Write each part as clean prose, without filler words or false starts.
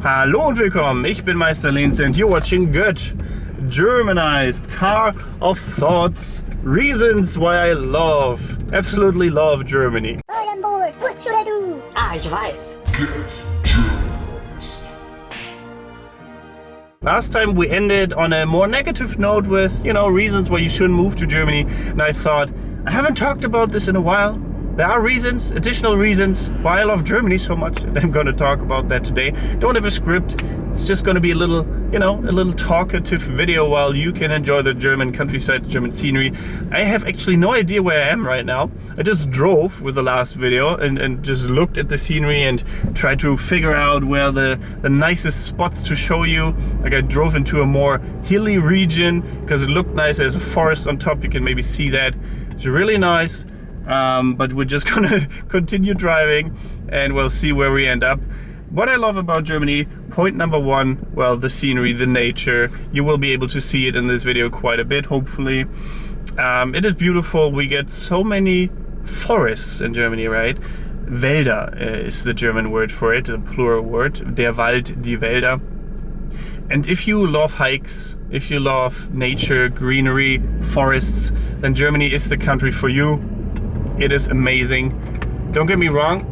Hallo und willkommen, ich bin Meister Linz and you're watching Good Germanized Car of Thoughts, reasons why I absolutely love Germany. I am bored, what should I do? Ich weiß. Last time we ended on a more negative note with, reasons why you shouldn't move to Germany. And I thought, I haven't talked about this in a while. There are reasons, additional reasons why I love Germany so much. And I'm going to talk about that today. Don't have a script. It's just going to be a little talkative video while you can enjoy the German countryside, the German scenery. I have actually no idea where I am right now. I just drove with the last video and just looked at the scenery and tried to figure out where the nicest spots to show you. Like I drove into a more hilly region because it looked nice. There's a forest on top. You can maybe see that. It's really nice. But we're just gonna continue driving and we'll see where we end up. What I love about Germany, point number one, well, the scenery, the nature. You will be able to see it in this video quite a bit, hopefully. It is beautiful. We get so many forests in Germany, right? Wälder is the German word for it, the plural word. Der Wald, die Wälder. And if you love hikes, if you love nature, greenery, forests, then Germany is the country for you. It is amazing. Don't get me wrong,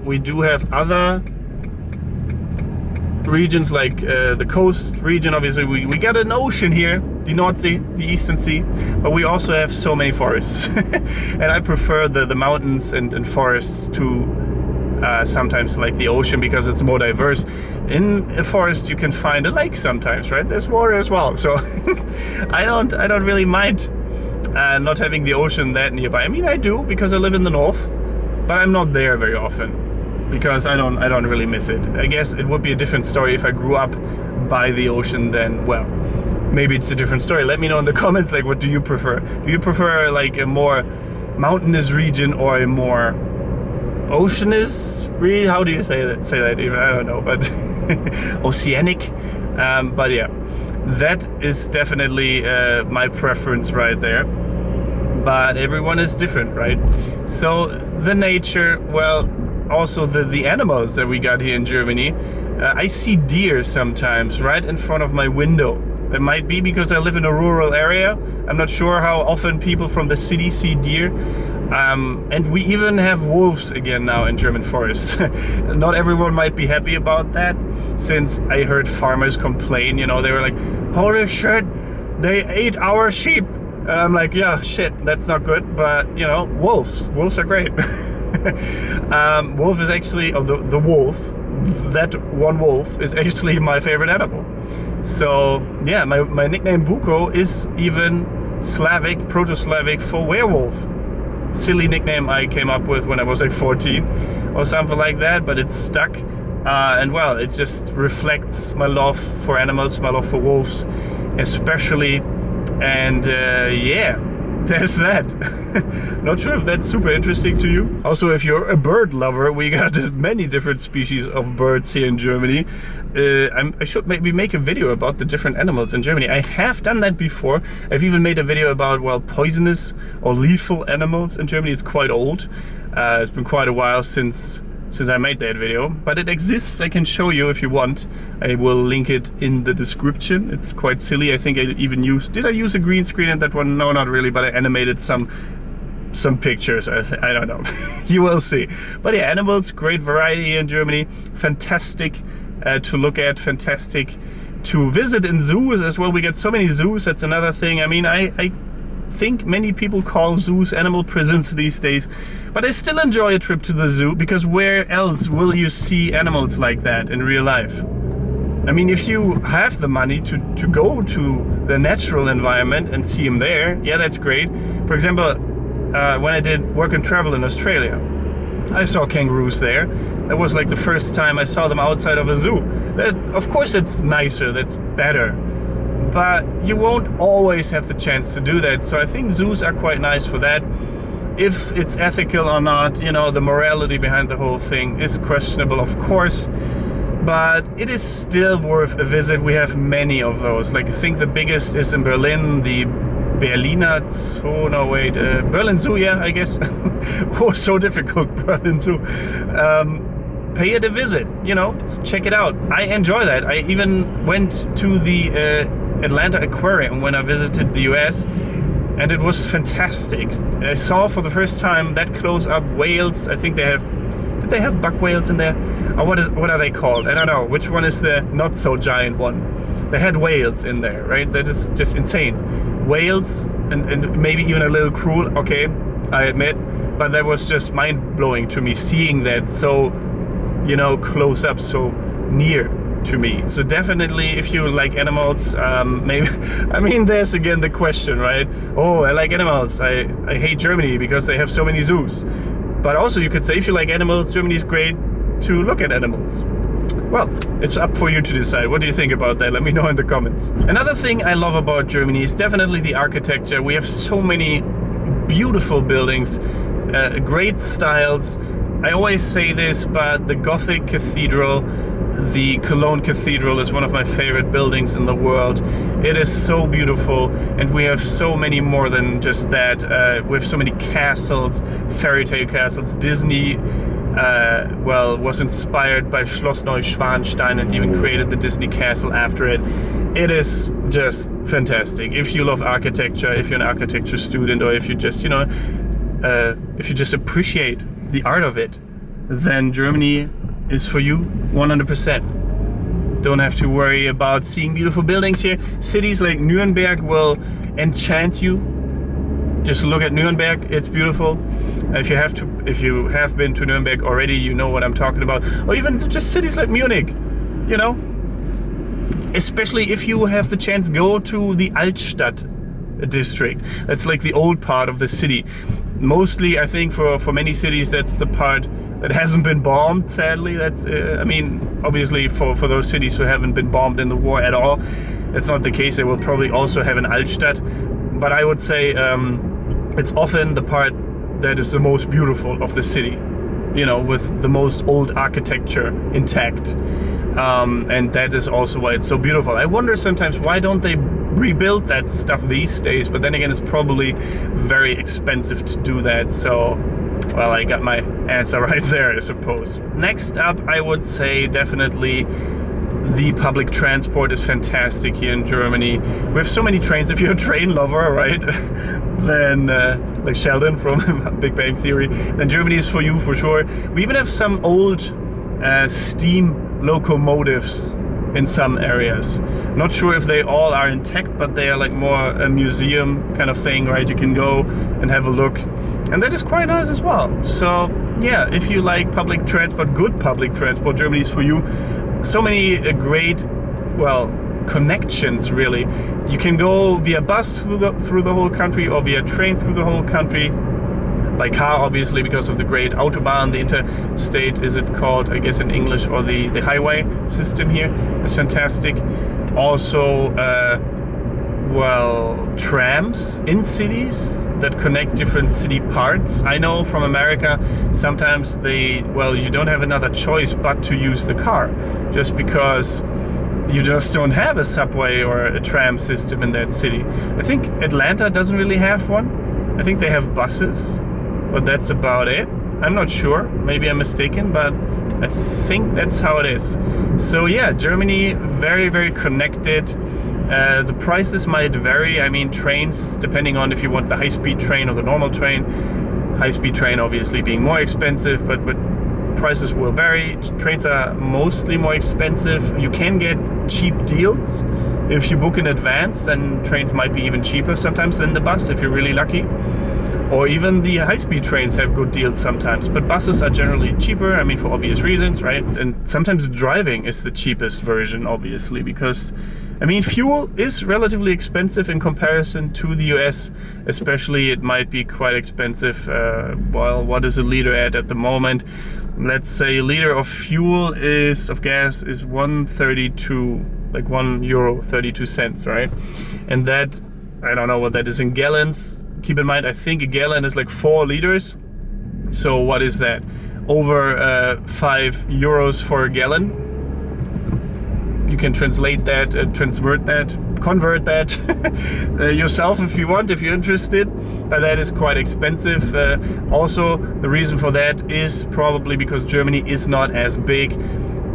we do have other regions like the coast region. Obviously we got an ocean here, the North Sea, the Eastern Sea, but we also have so many forests. And I prefer the mountains and forests to sometimes like the ocean because it's more diverse. In a forest you can find a lake sometimes, right? There's water as well. So I don't really mind not having the ocean that nearby. I mean, I do because I live in the north, but I'm not there very often because I don't really miss it. I guess it would be a different story if I grew up by the ocean. Then, well, maybe it's a different story. Let me know in the comments, like, what do you prefer? Do you prefer like a more mountainous region or a more oceanous region? How do you say that even? I don't know, but oceanic. But yeah, that is definitely my preference right there. But everyone is different, right? So the nature, well, also the animals that we got here in Germany. I see deer sometimes right in front of my window. It might be because I live in a rural area. I'm not sure how often people from the city see deer. And we even have wolves again now in German forests. Not everyone might be happy about that, since I heard farmers complain, they were like, holy shit, they ate our sheep. And I'm like, yeah, shit, that's not good, but wolves are great. Wolf is actually, the wolf, that one wolf is actually my favorite animal. So yeah, my nickname Vuko is even Slavic, Proto-Slavic for werewolf. Silly nickname I came up with when I was like 14 or something like that, but it's stuck. And well, it just reflects my love for animals, my love for wolves especially. And yeah, there's that. Not sure if that's super interesting to you. Also, if you're a bird lover, we got many different species of birds here in Germany. I should maybe make a video about the different animals in Germany. I have done that before. I've even made a video about, well, poisonous or lethal animals in Germany. It's quite old. It's been quite a while since I made that video, but it exists. I can show you if you want. I will link it in the description. It's quite silly. I think I even did I use a green screen in that one? No, not really, but I animated some pictures. I don't know. You will see. But yeah, animals, great variety in Germany. Fantastic to look at, fantastic to visit in zoos as well. We get so many zoos. That's another thing. I mean, I think many people call zoos animal prisons these days, but I still enjoy a trip to the zoo, because where else will you see animals like that in real life? I mean, if you have the money to go to the natural environment and see them there, yeah, that's great. For example, when I did work and travel in Australia, I saw kangaroos there. That was like the first time I saw them outside of a zoo. That, of course, it's nicer, that's better. But you won't always have the chance to do that. So I think zoos are quite nice for that. If it's ethical or not, the morality behind the whole thing is questionable, of course. But it is still worth a visit. We have many of those. Like, I think the biggest is in Berlin, the Berliner Zoo. No, wait, Berlin Zoo, yeah, I guess. Oh, so difficult, Berlin Zoo. pay it a visit, check it out. I enjoy that. I even went to the Atlanta Aquarium when I visited the US, and it was fantastic. I saw for the first time that close up whales. I think did they have buck whales in there? Or what are they called? I don't know. Which one is the not so giant one? They had whales in there, right? That is just insane. Whales and maybe even a little cruel, okay, I admit. But that was just mind-blowing to me, seeing that so, close up, so near to me. So definitely, if you like animals, maybe, there's again the question, right? Oh, I like animals. I hate Germany because they have so many zoos. But also you could say, if you like animals, Germany is great to look at animals. Well, it's up for you to decide. What do you think about that? Let me know in the comments. Another thing I love about Germany is definitely the architecture. We have so many beautiful buildings, great styles. I always say this, but the Gothic Cathedral, the Cologne Cathedral, is one of my favorite buildings in the world. It is so beautiful, and we have so many more than just that. We have so many castles, fairy tale castles. Disney was inspired by Schloss Neuschwanstein and even created the Disney castle after it. It is just fantastic. If you love architecture, if you're an architecture student, or if you just, if you just appreciate the art of it, then Germany is for you 100%. Don't have to worry about seeing beautiful buildings here. Cities like Nuremberg will enchant you. Just look at Nuremberg, it's beautiful. If you have been to Nuremberg already, you know what I'm talking about. Or even just cities like Munich, Especially if you have the chance, go to the Altstadt district. That's like the old part of the city. Mostly, I think for many cities, that's the part that hasn't been bombed, sadly. That's, obviously for those cities who haven't been bombed in the war at all, that's not the case. They will probably also have an Altstadt. But I would say it's often the part that is the most beautiful of the city, with the most old architecture intact. And that is also why it's so beautiful. I wonder sometimes, why don't they rebuild that stuff these days? But then again, it's probably very expensive to do that. So, well, I got my answer right there, I suppose. Next up, I would say definitely the public transport is fantastic here in Germany. We have so many trains. If you're a train lover, right, then like Sheldon from Big Bang Theory, then Germany is for you for sure. We even have some old steam locomotives in some areas. Not sure if they all are intact, but they are like more a museum kind of thing, right? You can go and have a look, and that is quite nice as well. So yeah, if you like public transport, good public transport, Germany is for you. So many great, connections really. You can go via bus through the whole country, or via train through the whole country. By car, obviously, because of the great Autobahn, the interstate, is it called, I guess in English, or the highway system here is fantastic. Also, trams in cities that connect different city parts. I know from America, sometimes you don't have another choice but to use the car, just because you just don't have a subway or a tram system in that city. I think Atlanta doesn't really have one. I think they have buses, but that's about it. I'm not sure, maybe I'm mistaken, but I think that's how it is. So yeah, Germany, very, very connected. The prices might vary. Trains, depending on if you want the high-speed train or the normal train. High-speed train obviously being more expensive, but prices will vary. Trains are mostly more expensive. You can get cheap deals. If you book in advance, then trains might be even cheaper sometimes than the bus if you're really lucky. Or even the high-speed trains have good deals sometimes, but buses are generally cheaper, for obvious reasons, right? And sometimes driving is the cheapest version, obviously, because, fuel is relatively expensive in comparison to the US, especially. It might be quite expensive. What is a liter at the moment? Let's say a liter of gas is 1.32, like €1.32, right? And that, I don't know what that is in gallons. Keep in mind, I think a gallon is like 4 liters. So what is that? Over €5 for a gallon. you can translate that, convert that yourself if you want, if you're interested, but that is quite expensive. Also, the reason for that is probably because Germany is not as big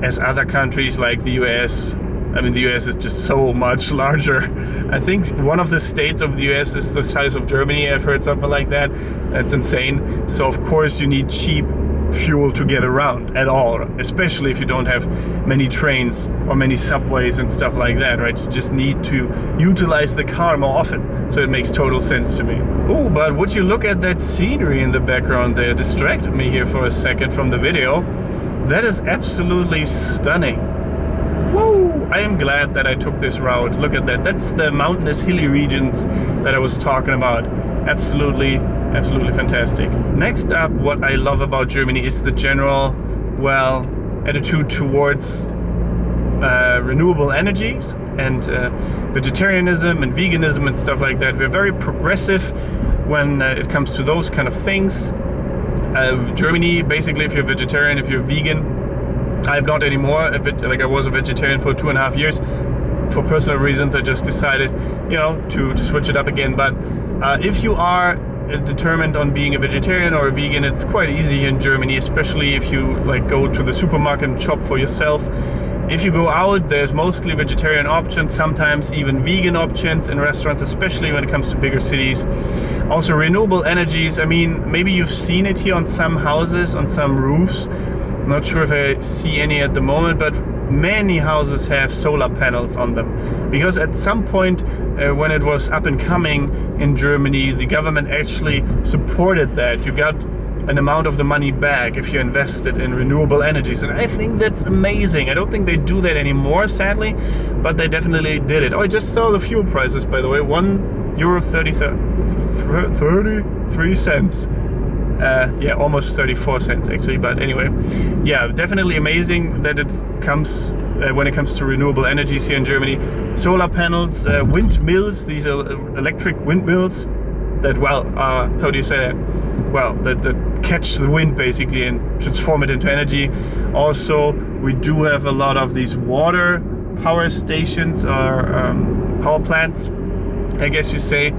as other countries like the US. I mean, the US is just so much larger. I think one of the states of the US is the size of Germany. I've heard something like that. That's insane. So of course you need cheap fuel to get around at all, especially if you don't have many trains or many subways and stuff like that, right? You just need to utilize the car more often. So it makes total sense to me. Oh, but would you look at that scenery in the background there? Distracted me here for a second from the video. That is absolutely stunning. Woo! I am glad that I took this route. Look at that. That's the mountainous, hilly regions that I was talking about. Absolutely fantastic. Next up, what I love about Germany is the general, well, attitude towards renewable energies and vegetarianism and veganism and stuff like that. We're very progressive when it comes to those kind of things. Germany, basically, if you're vegetarian, if you're vegan, I'm not anymore. Like I was a vegetarian for 2.5 years. For personal reasons, I just decided, to switch it up again. But if you are determined on being a vegetarian or a vegan, it's quite easy here in Germany, especially if you go to the supermarket and shop for yourself. If you go out, there's mostly vegetarian options, sometimes even vegan options in restaurants, especially when it comes to bigger cities. Also renewable energies. I mean, maybe you've seen it here on some houses, on some roofs. I'm not sure if I see any at the moment, but many houses have solar panels on them. Because at some point when it was up and coming in Germany, the government actually supported that. You got an amount of the money back if you invested in renewable energies. And I think that's amazing. I don't think they do that anymore, sadly, but they definitely did it. Oh, I just saw the fuel prices, by the way. €1.33. Yeah, almost 34 cents actually, but anyway, yeah, definitely amazing that it comes when it comes to renewable energies here in Germany. Solar panels, windmills, these are electric windmills that, how do you say that? Well, that catch the wind basically and transform it into energy. Also, we do have a lot of these water power stations or power plants, I guess you say,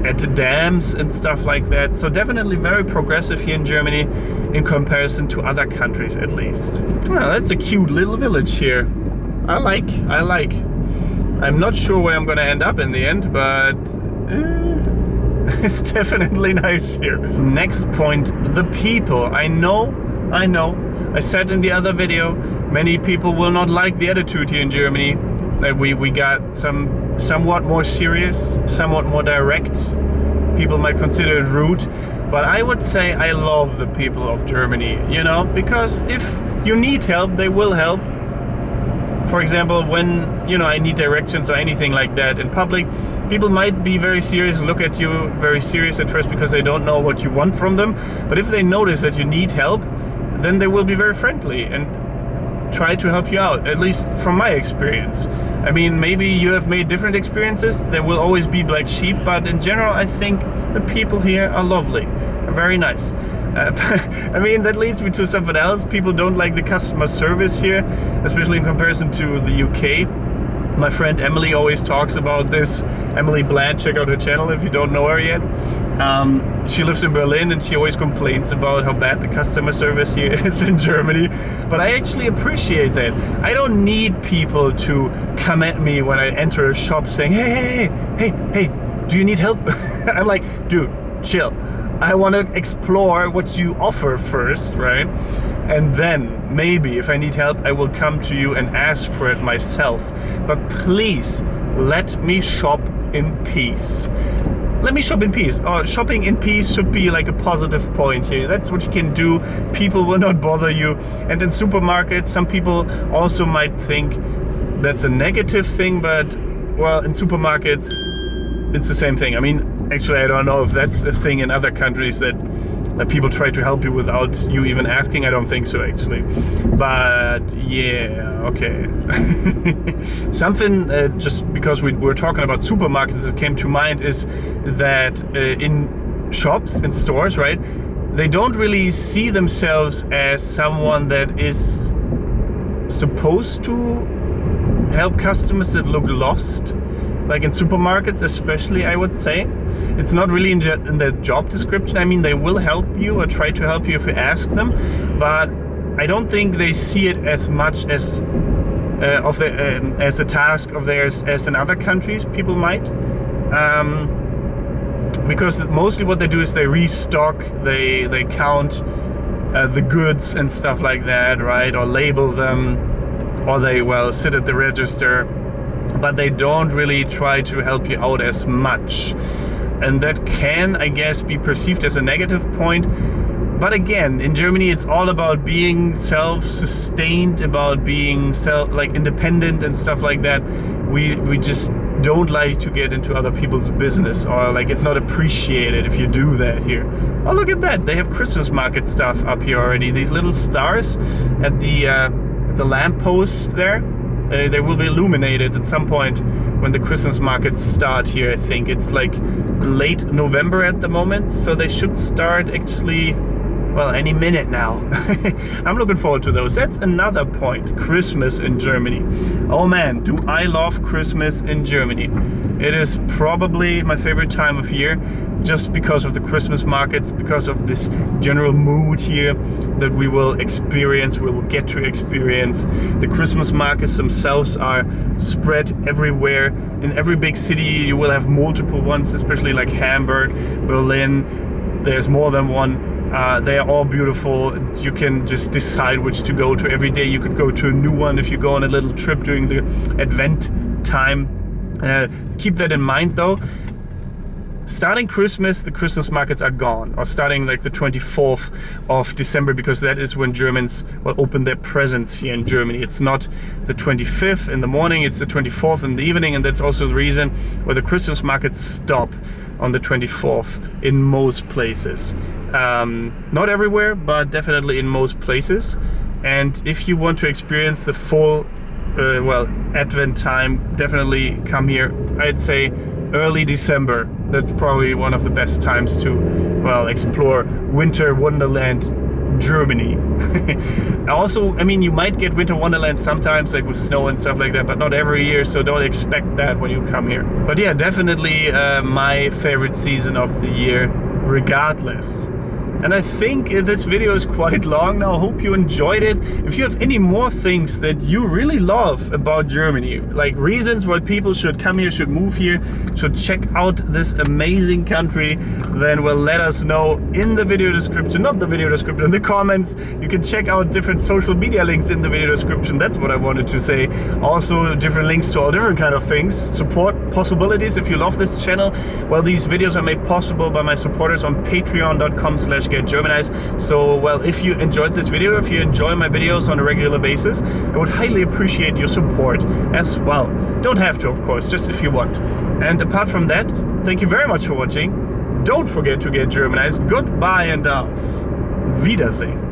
at the dams and stuff like that. So definitely very progressive here in Germany in comparison to other countries, at least. Well, that's a cute little village here. I like. I'm not sure where I'm gonna end up in the end, but it's definitely nice here. Next point, the people. I know. I said in the other video, many people will not like the attitude here in Germany. We got somewhat more serious, somewhat more direct. People might consider it rude, but I would say I love the people of Germany, because if you need help, they will help. For example, when, I need directions or anything like that in public, people might be very serious, look at you very serious at first because they don't know what you want from them. But if they notice that you need help, then they will be very friendly and try to help you out, at least from my experience. I mean, maybe you have made different experiences. There will always be black sheep, but in general, I think the people here are lovely, very nice. I mean, that leads me to something else. People don't like the customer service here, especially in comparison to the UK. My friend Emily always talks about this. Emily Bland, check out her channel if you don't know her yet. She lives in Berlin and she always complains about how bad the customer service here is in Germany. But I actually appreciate that. I don't need people to come at me when I enter a shop saying, hey, do you need help? I'm like, dude, chill. I want to explore what you offer first, right? And then maybe if I need help, I will come to you and ask for it myself. But please let me shop in peace. Let me shop in peace. Shopping in peace should be like a positive point here. That's what you can do. People will not bother you. And in supermarkets, some people also might think that's a negative thing, but well, in supermarkets, it's the same thing. I mean, actually, I don't know if that's a thing in other countries that people try to help you without you even asking. I don't think so, actually. But yeah, okay. Something just because we were talking about supermarkets that came to mind is that in shops, in stores, right, they don't really see themselves as someone that is supposed to help customers that look lost, like in supermarkets especially, I would say. It's not really in the job description. I mean, they will help you or try to help you if you ask them, but I don't think they see it as much as as a task of theirs as in other countries people might. Because mostly what they do is they restock, they count the goods and stuff like that, right? Or label them, or they, well, sit at the register, but they don't really try to help you out as much. And that can, I guess, be perceived as a negative point. But again, in Germany, it's all about being self-sustained, about being independent and stuff like that. We just don't like to get into other people's business, or like it's not appreciated if you do that here. Oh, look at that! They have Christmas market stuff up here already. These little stars at the lamppost there. They will be illuminated at some point when the Christmas markets start here. I think it's like late November at the moment, so they should start actually, well, any minute now. I'm looking forward to those. That's another point. Christmas in Germany. Oh man, do I love Christmas in Germany. It is probably my favorite time of year, just because of the Christmas markets, because of this general mood here that we will experience, we will get to experience. The Christmas markets themselves are spread everywhere. In every big city you will have multiple ones, especially like Hamburg, Berlin. There's more than one. They are all beautiful. You can just decide which to go to. Every day you could go to a new one if you go on a little trip during the Advent time. Keep that in mind though. Starting Christmas, the Christmas markets are gone, or starting like the 24th of December, because that is when Germans will open their presents here in Germany. It's not the 25th in the morning, it's the 24th in the evening, and that's also the reason why the Christmas markets stop on the 24th in most places. Not everywhere, but definitely in most places. And if you want to experience the full Advent time, definitely come here. I'd say early December. That's probably one of the best times to, well, explore Winter Wonderland Germany. Also, I mean, you might get Winter Wonderland sometimes, like with snow and stuff like that, but not every year, so don't expect that when you come here. But yeah, definitely my favorite season of the year, regardless. And I think this video is quite long now. I hope you enjoyed it. If you have any more things that you really love about Germany, like reasons why people should come here, should move here, should check out this amazing country, then well, let us know in the video description, not the video description, in the comments. You can check out different social media links in the video description. That's what I wanted to say. Also different links to all different kind of things. Support possibilities. If you love this channel, well, these videos are made possible by my supporters on patreon.com/getgermanized. So, well, if you enjoyed this video, if you enjoy my videos on a regular basis, I would highly appreciate your support as well. Don't have to, of course, just if you want. And apart from that, thank you very much for watching. Don't forget to get Germanized. Goodbye and auf Wiedersehen.